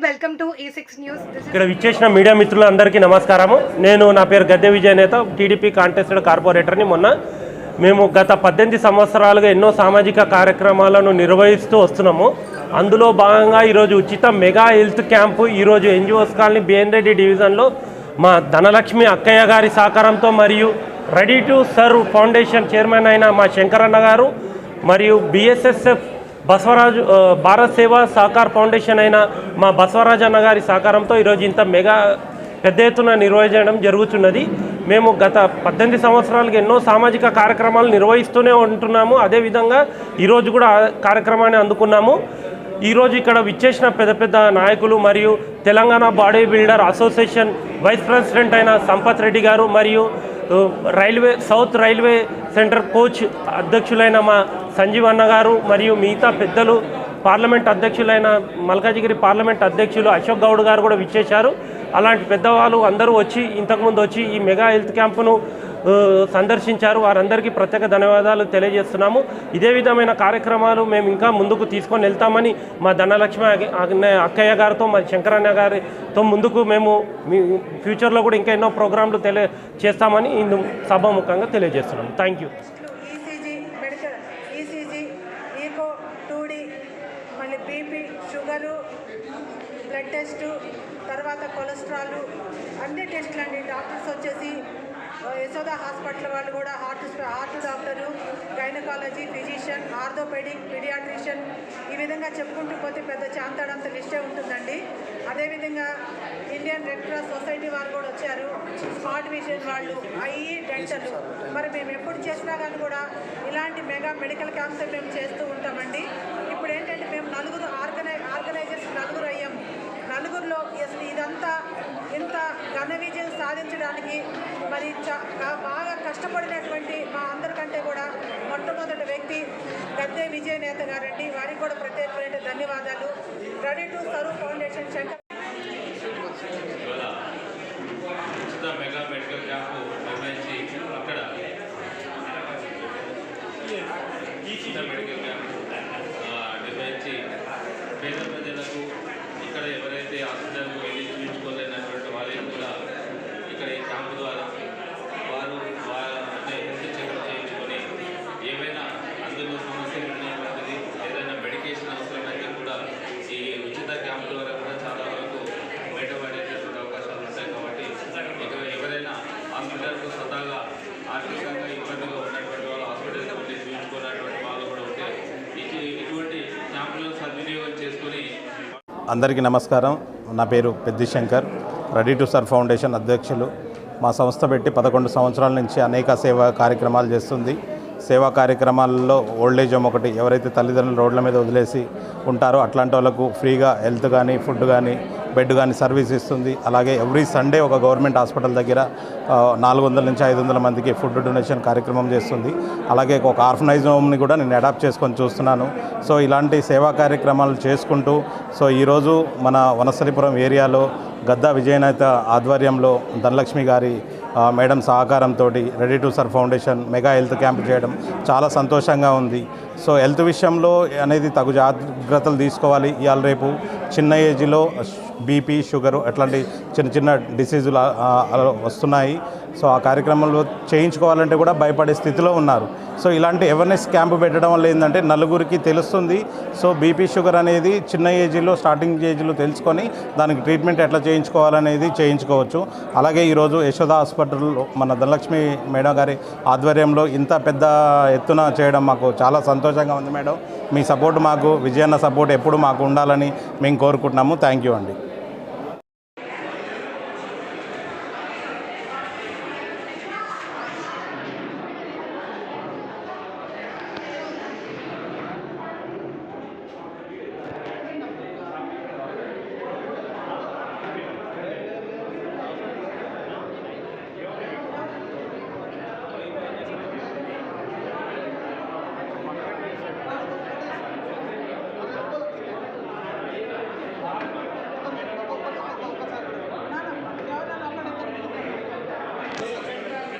Welcome to A6 news. ఇక్కడ విచ్చేసిన media మిత్రులందరికీ నమస్కారము. నేను నా పేరు గద్దె విజయ్ నేత, టీడీపీ కాంటెస్టెడ్ కార్పొరేటర్ని. మేము గత 18 సంవత్సరాలుగా ఎన్నో సామాజిక కార్యక్రమాలను నిర్వహిస్తూ వస్తున్నాము. అందులో భాగంగా ఈరోజు ఉచిత మెగా హెల్త్ క్యాంపు ఈరోజు ఎన్జిఓస్ కాలనీ బిఎన్ రెడ్డి డివిజన్లో మా ధనలక్ష్మి అక్కయ్య గారి సహకారంతో మరియు ready to serve foundation chairman అయిన మా శంకరన్న గారు మరియు BSSF బసవరాజు భారత్ సేవా సహకార్ ఫౌండేషన్ అయిన మా బసవరాజు అన్న గారి సహకారంతో ఈరోజు ఇంత మెగా పెద్ద ఎత్తున నిర్వహించడం జరుగుతున్నది. మేము గత 18 సంవత్సరాలుగా ఎన్నో సామాజిక కార్యక్రమాలు నిర్వహిస్తూనే ఉంటున్నాము. అదేవిధంగా ఈరోజు కూడా కార్యక్రమాన్ని అందుకున్నాము. ఈరోజు ఇక్కడ విచ్చేసిన పెద్ద పెద్ద నాయకులు మరియు Telangana body builder association vice president అయిన సంపత్ రెడ్డి గారు మరియు సౌత్ రైల్వే సెంటర్ కోచ్ అధ్యక్షులైన మా సంజీవ్ అన్న గారు మరియు మిగతా పెద్దలు పార్లమెంట్ అధ్యక్షులైన మల్కాజిగిరి పార్లమెంట్ అధ్యక్షులు అశోక్ గౌడ్ గారు కూడా విచ్చేశారు. అలాంటి పెద్దవాళ్ళు అందరూ ఇంతకుముందు వచ్చి ఈ మెగా హెల్త్ క్యాంపును సందర్శించారు. వారందరికీ ప్రత్యేక ధన్యవాదాలు తెలియజేస్తున్నాము. ఇదే విధమైన కార్యక్రమాలు మేము ఇంకా ముందుకు తీసుకొని వెళ్తామని మా ధనలక్ష్మి అక్కయ్య గారితో మరి శంకరన్న గారితో ముందుకు మేము ఫ్యూచర్లో కూడా ఇంకా ఎన్నో ప్రోగ్రాంలు చేస్తామని సభాముఖంగా తెలియజేస్తున్నాము. Thank you. మళ్ళీ బీపీ, షుగరు, బ్లడ్ టెస్టు, తర్వాత కొలెస్ట్రాల్ అన్ని టెస్టులు అండి. డాక్టర్స్ వచ్చేసి యశోద హాస్పిటల్ వాళ్ళు కూడా heart doctor, gynaecology, physician, orthopaedic, paediatrician, ఈ విధంగా చెప్పుకుంటూ పోతే పెద్ద చాంతాడంత లిస్టే ఉంటుందండి. అదేవిధంగా ఇండియన్ రెడ్ క్రాస్ సొసైటీ వాళ్ళు కూడా వచ్చారు, స్మార్ట్ విజన్ వాళ్ళు, డెంటల్. మరి మేము ఎప్పుడు చేసినా కానీ కూడా ఇలాంటి మెగా మెడికల్ క్యాంప్స్ మేము చేస్తూ ఉంటామండి. ఇప్పుడు ఏంటంటే మేము నలుగురు ఆర్గనైజర్స్ అయ్యాము. నలుగురిలో అసలు ఇదంతా ఇంత ఘన విజయం సాధించడానికి మరి బాగా కష్టపడినటువంటి మా అందరికంటే కూడా మొట్టమొదటి వ్యక్తి గద్దె విజయ్ నేత గారండి. వారికి కూడా ప్రత్యేకమైన ధన్యవాదాలు. Ready to serve foundation Shankar mega medical camp నిర్వహించి అక్కడ మెడికల్ క్యాంపు నిర్వహించి పేద ప్రజలకు ఇక్కడ ఎవరైతే హాస్పిటల్కు వెళ్ళి చూపించుకోలేనటువంటి వాళ్ళకి కూడా ఇక్కడ ఈ క్యాంపు ద్వారా వారు హెల్త్ చెకప్ చేయించుకొని ఏమైనా అందులో సమస్యలు ఉన్నటువంటిది ఏదైనా మెడికేషన్ అవసరమైతే కూడా ఈ ఉచిత క్యాంపు ద్వారా కూడా చాలా వరకు బయటపడేటటువంటి అవకాశాలు ఉంటాయి. కాబట్టి ఇక ఎవరైనా హాస్పిటల్కు స్వతహాగా ఆర్థికంగా ఇబ్బందిగా ఉన్నటువంటి వాళ్ళు హాస్పిటల్కి వెళ్ళి చూపించుకున్నటువంటి వాళ్ళు కూడా ఉంటే ఇటువంటి క్యాంపులను సద్వినియోగం చేసుకొని. అందరికీ నమస్కారం. నా పేరు Peddi Shankar, ready to serve foundation అధ్యక్షులు. మా సంస్థ పెట్టి 11 సంవత్సరాల నుంచి అనేక సేవా కార్యక్రమాలు చేస్తుంది. సేవా కార్యక్రమాల్లో ఓల్డేజ్ హోమ్ ఒకటి, ఎవరైతే తల్లిదండ్రులు రోడ్ల మీద వదిలేసి ఉంటారో అట్లాంటి వాళ్ళకు ఫ్రీగా హెల్త్ కానీ, ఫుడ్ కానీ, బెడ్ కానీ సర్వీస్ ఇస్తుంది. అలాగే ఎవ్రీ సండే ఒక గవర్నమెంట్ హాస్పిటల్ దగ్గర 400 నుంచి 500 మందికి ఫుడ్ డొనేషన్ కార్యక్రమం చేస్తుంది. అలాగే ఒక ఆర్ఫనైజ్ హోమ్ని కూడా నేను అడాప్ట్ చేసుకొని చూస్తున్నాను. సో ఇలాంటి సేవా కార్యక్రమాలు చేసుకుంటూ ఈరోజు మన వనస్థలిపురం ఏరియాలో గద్దా విజయనేత ఆధ్వర్యంలో ధనలక్ష్మి గారి మేడం సహకారంతో ready to serve foundation mega health camp చేయడం చాలా సంతోషంగా ఉంది. సో హెల్త్ విషయంలో అనేది తగు జాగ్రత్తలు తీసుకోవాలి. ఇవాళ రేపు చిన్న ఏజ్లో బీపీ, షుగరు అట్లాంటి చిన్న చిన్న డిసీజులు వస్తున్నాయి. సో ఆ కార్యక్రమంలో చేయించుకోవాలంటే కూడా భయపడే స్థితిలో ఉన్నారు. సో ఇలాంటి అవేర్నెస్ క్యాంపు పెట్టడం వల్ల ఏంటంటే నలుగురికి తెలుస్తుంది. సో బీపీ, షుగర్ అనేది చిన్న ఏజ్లో, స్టార్టింగ్ ఏజ్లో తెలుసుకొని దానికి ట్రీట్మెంట్ ఎట్లా చేయించుకోవాలనేది చేయించుకోవచ్చు. అలాగే ఈరోజు యశోద హాస్పిటల్లో మన ధనలక్ష్మి మేడం గారి ఆధ్వర్యంలో ఇంత పెద్ద ఎత్తున చేయడం మాకు చాలా సంతోషంగా ఉంది. మేడం, మీ సపోర్ట్ మాకు, విజయన్న సపోర్ట్ ఎప్పుడు మాకు ఉండాలని మేము కోరుకుంటున్నాము. థ్యాంక్ యూ అండి.